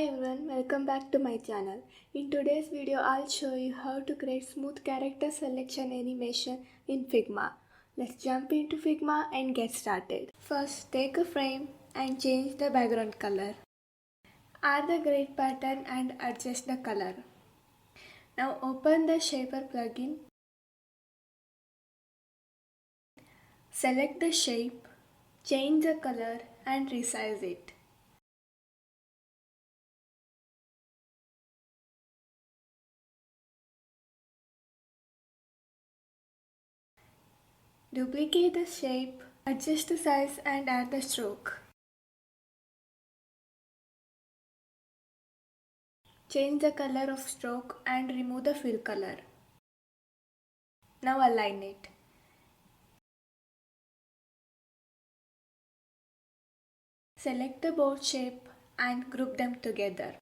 Hi everyone, welcome back to my channel. In today's video, I'll show you how to create smooth character selection animation in Figma. Let's jump into Figma and get started. First, take a frame and change the background color. Add the grid pattern and adjust the color. Now open the Shaper plugin. Select the shape, change the color and resize it. Duplicate the shape, adjust the size and add the stroke. Change the color of stroke and remove the fill color. Now align it. Select the board shape and group them together.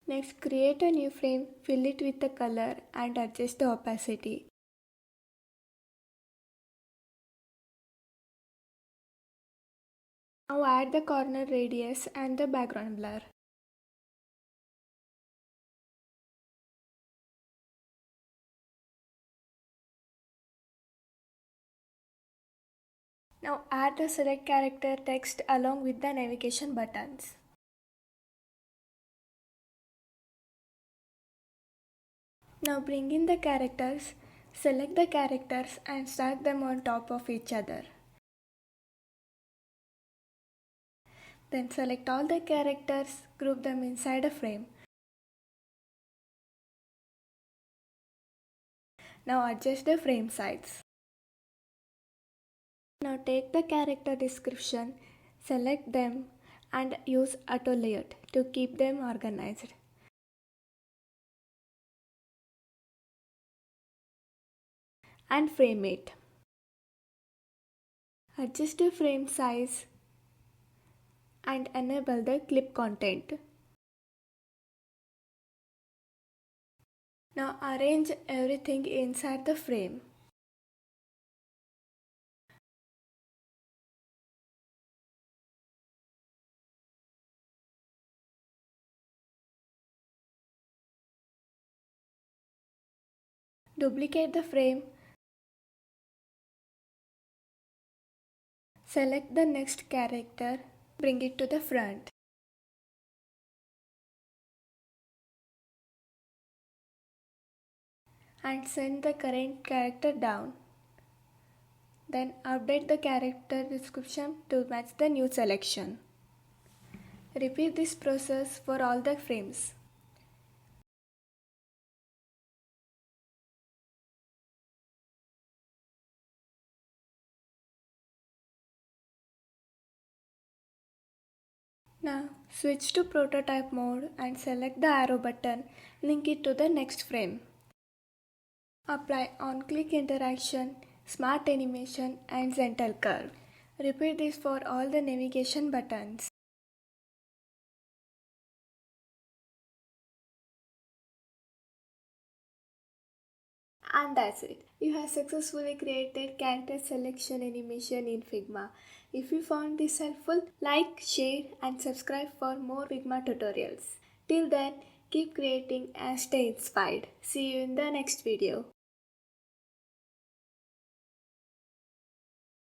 Next, create a new frame, fill it with the color and adjust the opacity. Now add the corner radius and the background blur. Now add the select character text along with the navigation buttons. Now bring in the characters, select the characters and stack them on top of each other. Then select all the characters, group them inside a frame. Now adjust the frame size. Now take the character description, select them and use auto layout to keep them organized. And frame it. Adjust the frame size and enable the clip content. Now arrange everything inside the frame. Duplicate the frame. Select the next character, bring it to the front. And send the current character down. Then update the character description to match the new selection. Repeat this process for all the frames. Now switch to prototype mode and select the arrow button, link it to the next frame. Apply on-click interaction, smart animation and gentle curve. Repeat this for all the navigation buttons. And that's it. You have successfully created character selection animation in Figma. If you found this helpful, like, share and subscribe for more Figma tutorials. Till then, keep creating and stay inspired. See you in the next video.